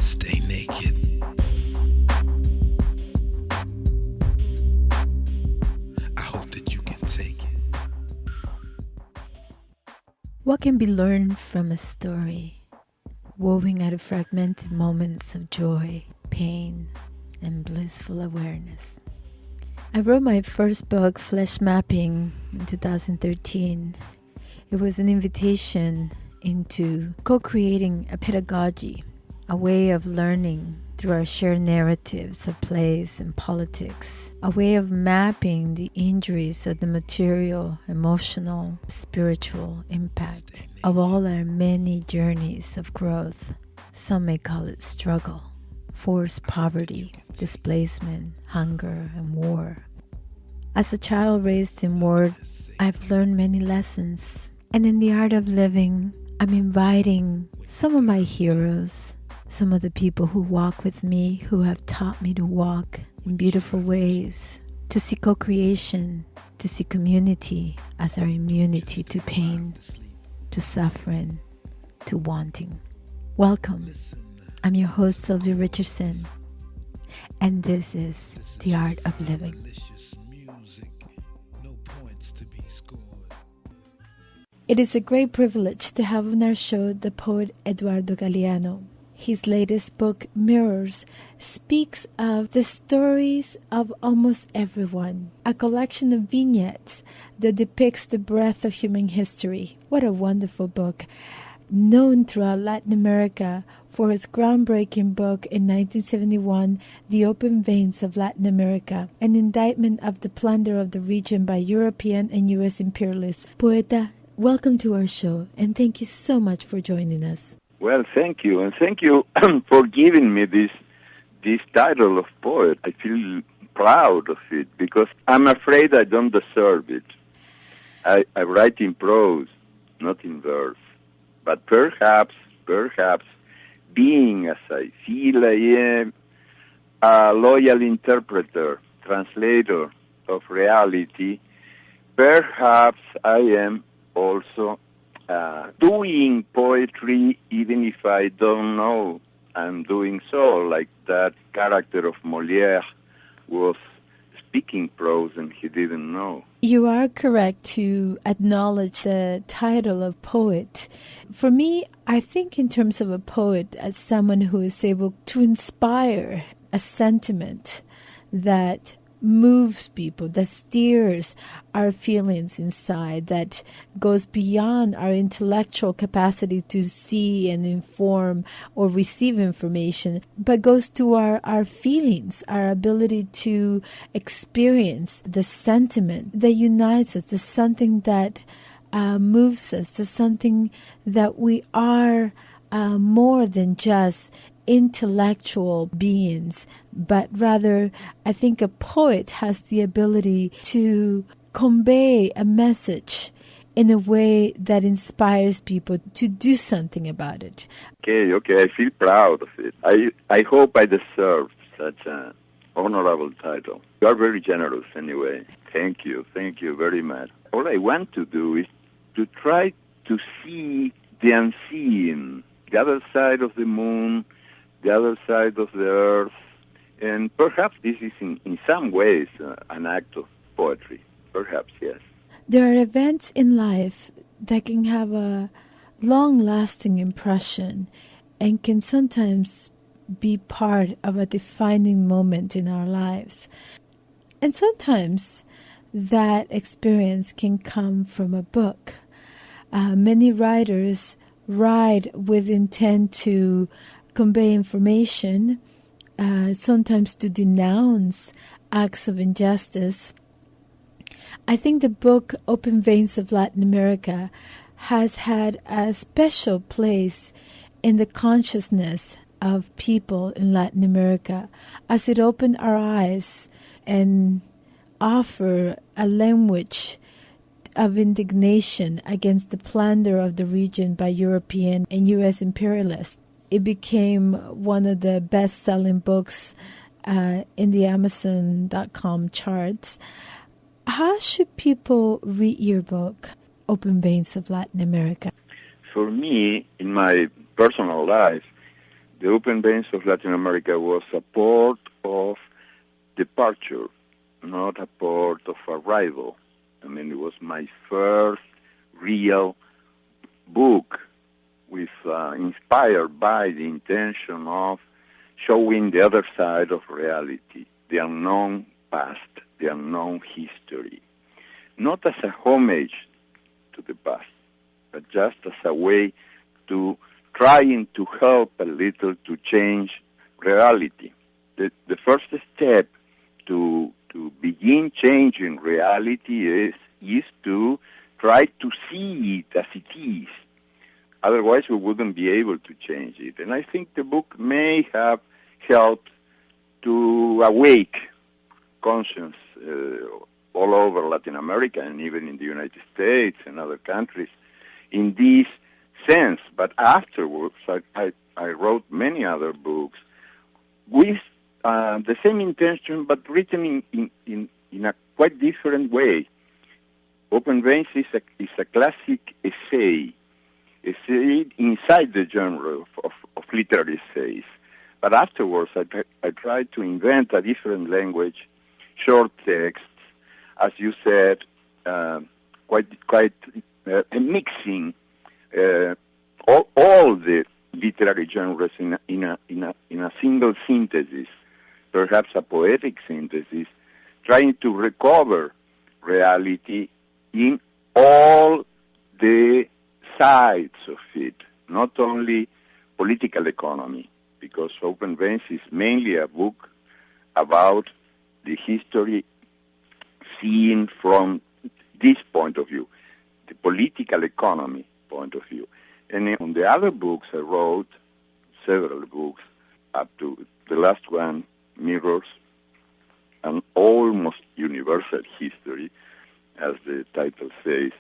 Stay naked. I hope that you can take it. What can be learned from a story, woven out of fragmented moments of joy, pain, and blissful awareness? I wrote my first book, Flesh Mapping, in 2013. It was an invitation into co-creating a pedagogy, a way of learning through our shared narratives of place and politics, a way of mapping the injuries of the material, emotional, spiritual impact of all our many journeys of growth. Some may call it struggle, forced poverty, displacement, hunger, and war. As a child raised in war, I've learned many lessons. And in the art of living, I'm inviting some of my heroes, some of the people who walk with me, who have taught me to walk in beautiful ways, to see co-creation, to see community as our immunity to pain, to suffering, to wanting. Welcome. I'm your host, Sylvia Richardson, and this is The Art of Living. It is a great privilege to have on our show the poet Eduardo Galeano. His latest book, Mirrors, speaks of the stories of almost everyone, a collection of vignettes that depicts the breadth of human history. What a wonderful book. Known throughout Latin America for his groundbreaking book in 1971, The Open Veins of Latin America, an indictment of the plunder of the region by European and U.S. imperialists. Poeta, welcome to our show, and thank you so much for joining us. Well, thank you, and thank you for giving me this title of poet. I feel proud of it, because I'm afraid I don't deserve it. I write in prose, not in verse. But perhaps, being as I feel I am, a loyal interpreter, translator of reality, perhaps I am also doing poetry, even if I don't know I'm doing so, like that character of Molière was speaking prose and he didn't know. You are correct to acknowledge the title of poet. For me, I think in terms of a poet as someone who is able to inspire a sentiment that moves people, that steers our feelings inside, that goes beyond our intellectual capacity to see and inform or receive information, but goes to our feelings, our ability to experience the sentiment that unites us, the something that moves us, the something that we are more than just intellectual beings, but rather I think a poet has the ability to convey a message in a way that inspires people to do something about it. Okay, I feel proud of it. I hope I deserve such an honorable title. You are very generous anyway. Thank you very much. All I want to do is to try to see the unseen, the other side of the moon, the other side of the earth, and perhaps this is in some ways an act of poetry. Perhaps, yes. There are events in life that can have a long-lasting impression and can sometimes be part of a defining moment in our lives. And sometimes that experience can come from a book. Many writers write with intent to convey information, sometimes to denounce acts of injustice. I think the book Open Veins of Latin America has had a special place in the consciousness of people in Latin America as it opened our eyes and offered a language of indignation against the plunder of the region by European and U.S. imperialists. It became one of the best-selling books in the Amazon.com charts. How should people read your book, Open Veins of Latin America? For me, in my personal life, The open veins of Latin America was a port of departure, not a port of arrival. I mean, it was my first real book inspired by the intention of showing the other side of reality, the unknown past, the unknown history. Not as a homage to the past, but just as a way to trying to help a little to change reality. The first step to begin changing reality is to try to see it as it is. Otherwise, we wouldn't be able to change it. And I think the book may have helped to awake conscience all over Latin America and even in the United States and other countries in this sense. But afterwards, I wrote many other books with the same intention, but written in a quite different way. Open Veins is a classic essay inside the genre of literary essays. But afterwards, I tried to invent a different language, short texts, as you said, mixing all the literary genres in a single synthesis, perhaps a poetic synthesis, trying to recover reality in all the sides of it, not only political economy, because Open Veins is mainly a book about the history seen from this point of view, the political economy point of view. And on the other books, I wrote several books, up to the last one mirrors an almost universal history, as the title says,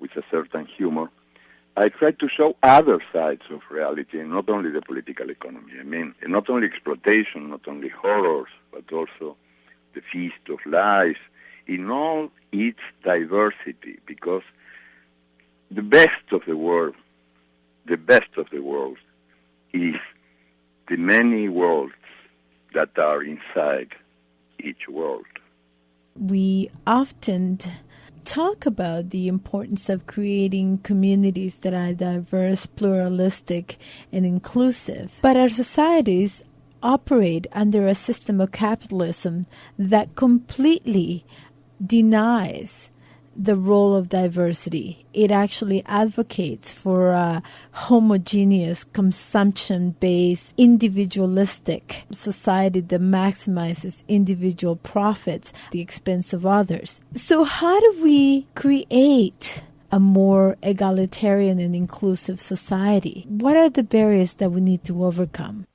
with a certain humor. I tried to show other sides of reality, and not only the political economy. I mean, not only exploitation, not only horrors, but also the feast of life in all its diversity, because the best of the world is the many worlds that are inside each world. We often talk about the importance of creating communities that are diverse, pluralistic, and inclusive. But our societies operate under a system of capitalism that completely denies the role of diversity. It actually advocates for a homogeneous, consumption-based, individualistic society that maximizes individual profits at the expense of others. So how do we create a more egalitarian and inclusive society? What are the barriers that we need to overcome?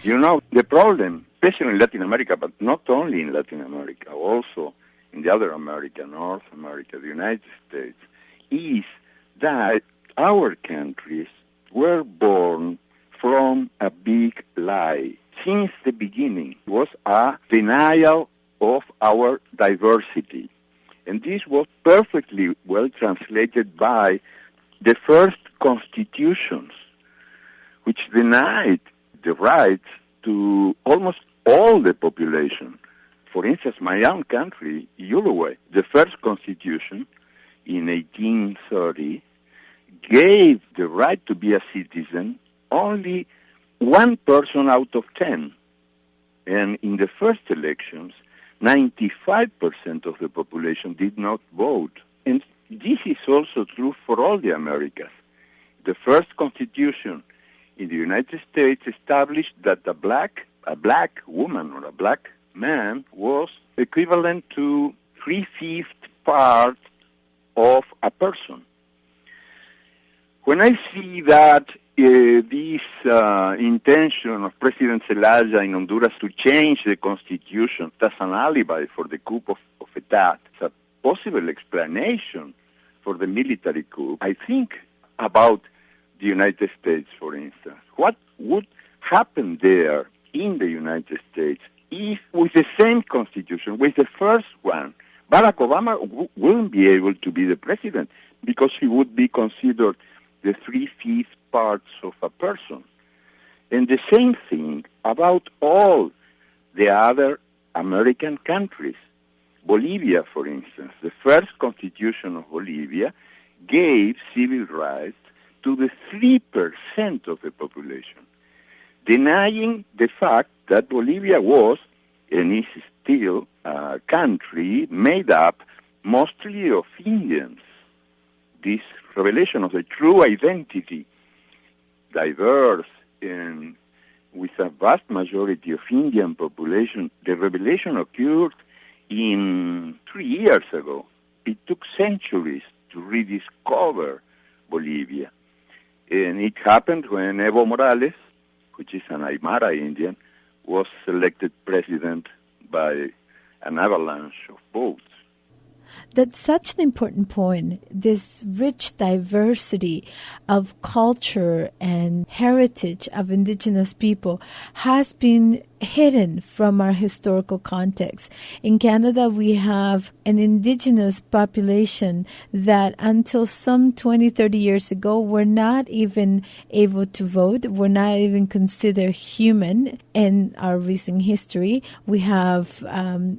You know, the problem, especially in Latin America, but not only in Latin America, also in the other America, North America, the United States, is that our countries were born from a big lie. Since the beginning, it was a denial of our diversity. And this was perfectly well translated by the first constitutions, which denied the rights to almost all the population. For instance, my own country, Uruguay, the first constitution in 1830 gave the right to be a citizen only one person out of 10. And in the first elections, 95% of the population did not vote. And this is also true for all the Americas. The first constitution in the United States established that a black woman or a black man was equivalent to 3/5 part of a person. When I see that this intention of President Zelaya in Honduras to change the constitution as an alibi for the coup of Etat, it's a possible explanation for the military coup, I think about the United States, for instance. What would happen there in the United States if, with the same constitution, with the first one, Barack Obama wouldn't be able to be the president because he would be considered the 3/5 parts of a person. And the same thing about all the other American countries. Bolivia, for instance, the first constitution of Bolivia gave civil rights to the 3% of the population, denying the fact that Bolivia was and is still a country made up mostly of Indians. This revelation of the true identity, diverse and with a vast majority of Indian population, the revelation occurred in 3 years ago. It took centuries to rediscover Bolivia. And it happened when Evo Morales, which is an Aymara Indian, was elected president by an avalanche of votes. That's such an important point. This rich diversity of culture and heritage of indigenous people has been hidden from our historical context. In Canada, we have an indigenous population that until some 20, 30 years ago were not even able to vote, were not even considered human in our recent history. We have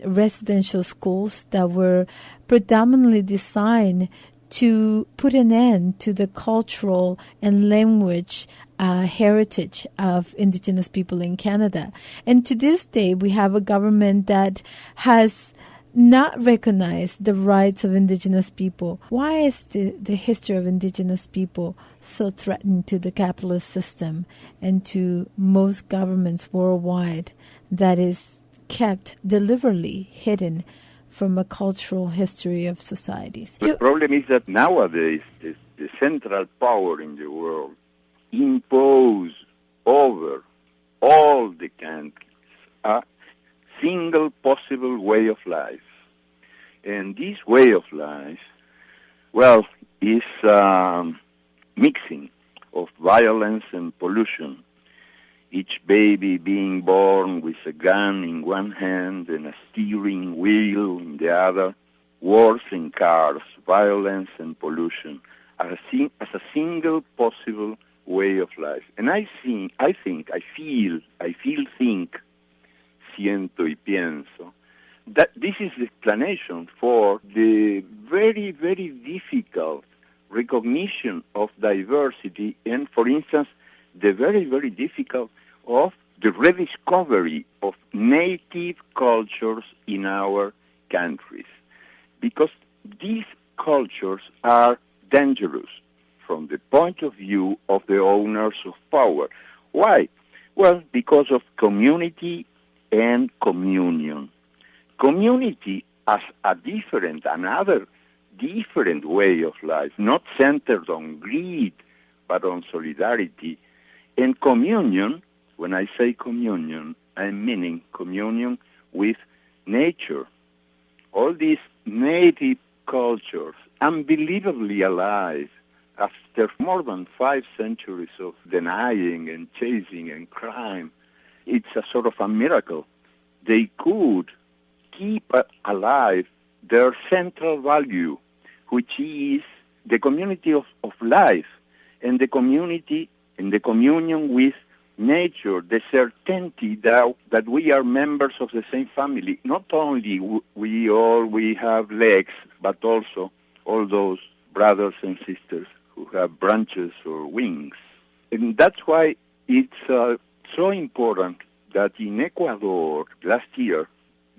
residential schools that were predominantly designed to put an end to the cultural and language heritage of indigenous people in Canada. And to this day, we have a government that has not recognized the rights of indigenous people. Why is the history of indigenous people so threatened to the capitalist system and to most governments worldwide that is kept deliberately hidden from a cultural history of societies? The problem is that nowadays the central power in the world impose over all the countries a single possible way of life. And this way of life, well, is mixing of violence and pollution. Each baby being born with a gun in one hand and a steering wheel in the other, wars in cars, violence and pollution, as a single possible way of life. And I feel, think, siento y pienso, that this is the explanation for the very, very difficult recognition of diversity and, for instance, the very, very difficult of the rediscovery of native cultures in our countries. Because these cultures are dangerous from the point of view of the owners of power. Why? Well, because of community and communion. Community as another different way of life, not centered on greed, but on solidarity. And communion, when I say communion, I'm meaning communion with nature. All these native cultures, unbelievably alive, after more than 5 centuries of denying and chasing and crime, it's a sort of a miracle. They could keep alive their central value, which is the community of life and the community and the communion with nature, the certainty that we are members of the same family. Not only we have legs, but also all those brothers and sisters who have branches or wings. And that's why it's so important that in Ecuador last year,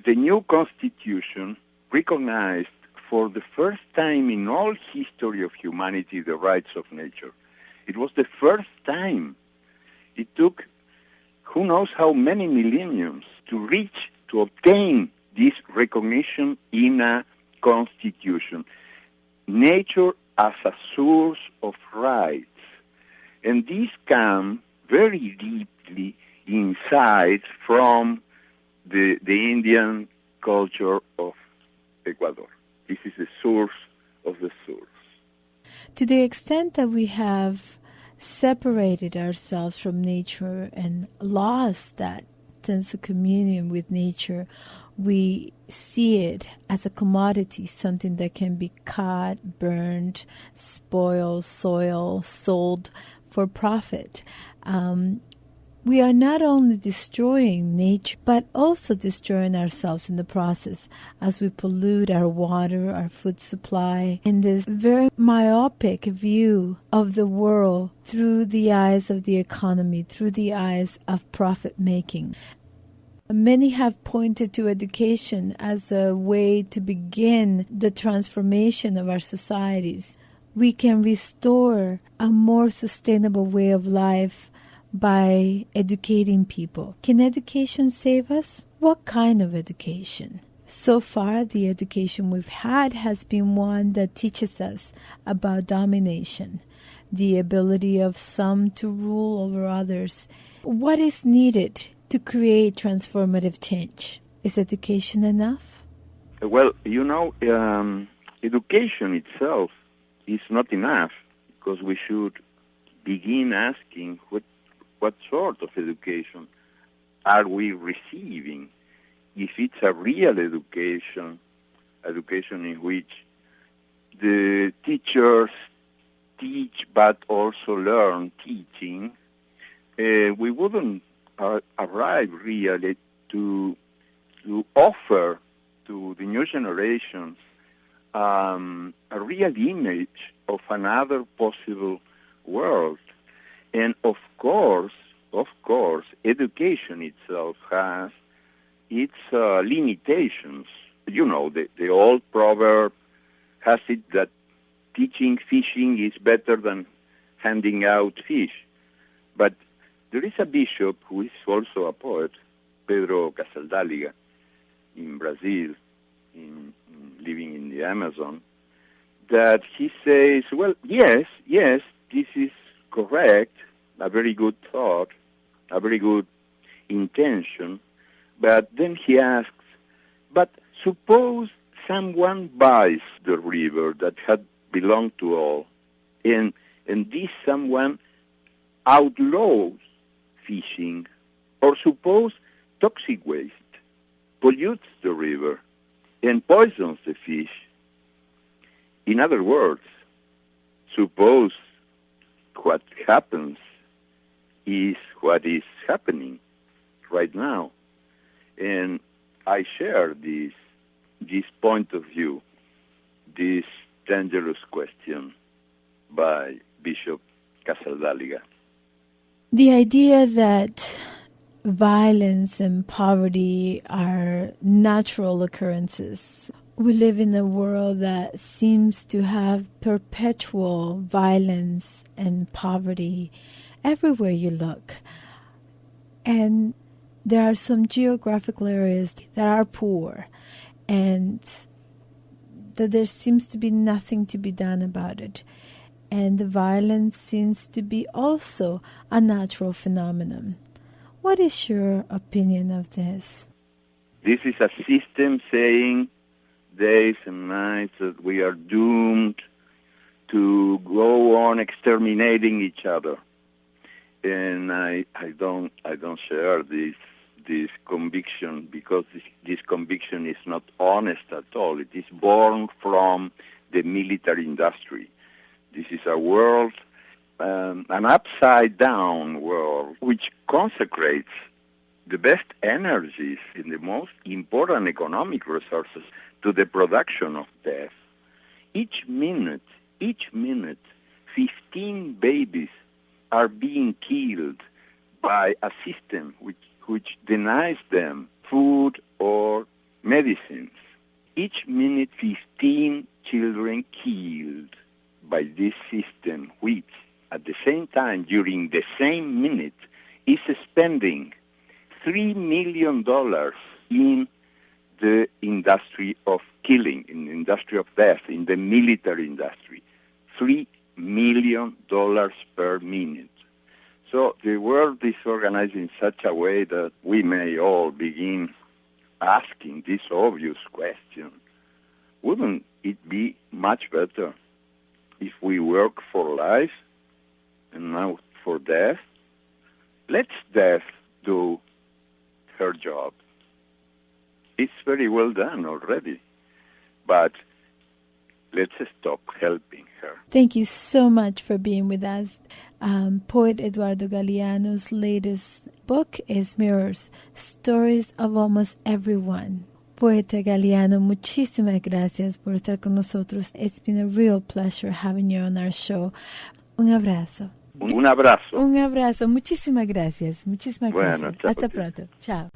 the new constitution recognized for the first time in all history of humanity the rights of nature. It was the first time. It took who knows how many millenniums to obtain this recognition in a constitution. Nature as a source of rights. And these come very deeply inside from the Indian culture of Ecuador. This is the source of the source. To the extent that we have separated ourselves from nature and lost that sense of communion with nature, we see it as a commodity, something that can be caught, burned, spoiled, soiled, sold for profit. we are not only destroying nature, but also destroying ourselves in the process as we pollute our water, our food supply, in this very myopic view of the world through the eyes of the economy, through the eyes of profit making. Many have pointed to education as a way to begin the transformation of our societies. We can restore a more sustainable way of life by educating people. Can education save us? What kind of education? So far, the education we've had has been one that teaches us about domination, the ability of some to rule over others. What is needed to create transformative change? Is education enough? Well, education itself is not enough, because we should begin asking what sort of education are we receiving? If it's a real education in which the teachers teach but also learn teaching, we wouldn't arrive really to offer to the new generations a real image of another possible world. And of course, education itself has its limitations. The old proverb has it that teaching fishing is better than handing out fish. But there is a bishop who is also a poet, Pedro Casaldáliga, in Brazil, living in the Amazon, that he says, well, yes, this is correct, a very good thought, a very good intention, but then he asks, but suppose someone buys the river that had belonged to all, and this someone outlaws fishing, or suppose toxic waste pollutes the river and poisons the fish. In other words, suppose what happens is what is happening right now. And I share this point of view, this dangerous question by Bishop Casaldáliga. The idea that violence and poverty are natural occurrences. We live in a world that seems to have perpetual violence and poverty everywhere you look. And there are some geographical areas that are poor, and that there seems to be nothing to be done about it. And the violence seems to be also a natural phenomenon. What is your opinion of this? This is a system saying days and nights that we are doomed to go on exterminating each other. And I don't share this conviction, because this conviction is not honest at all. It is born from the military industry. This is a world, an upside-down world, which consecrates the best energies in the most important economic resources to the production of death. Each minute, 15 babies are being killed by a system which denies them food or medicines. Each minute, 15 children killed by this system, which at the same time, during the same minute, is spending $3 million in the industry of killing, in the industry of death, in the military industry. $3 million per minute. So the world is organized in such a way that we may all begin asking this obvious question. Wouldn't it be much better if we work for life and not for death? Let's death do her job. It's very well done already, but let's stop helping her. Thank you so much for being with us. Poet Eduardo Galeano's latest book is Mirrors, Stories of Almost Everyone. Poeta Galeano, muchísimas gracias por estar con nosotros. It's been a real pleasure having you on our show. Un abrazo. Un abrazo. Un abrazo. Muchísimas gracias. Muchísimas Bueno, gracias. chao, Hasta chao. pronto. Chao.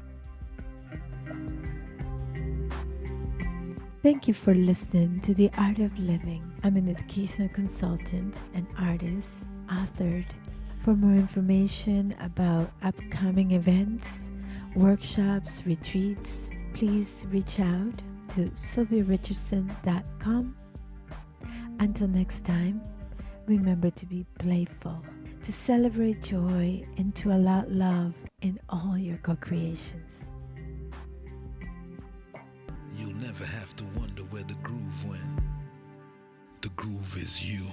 Thank you for listening to The Art of Living. I'm an educational consultant and artist, authored. For more information about upcoming events, workshops, retreats, please reach out to sylviarichardson.com. Until next time, remember to be playful, to celebrate joy, and to allow love in all your co-creations. You'll never have to wonder where the groove went. The groove is you.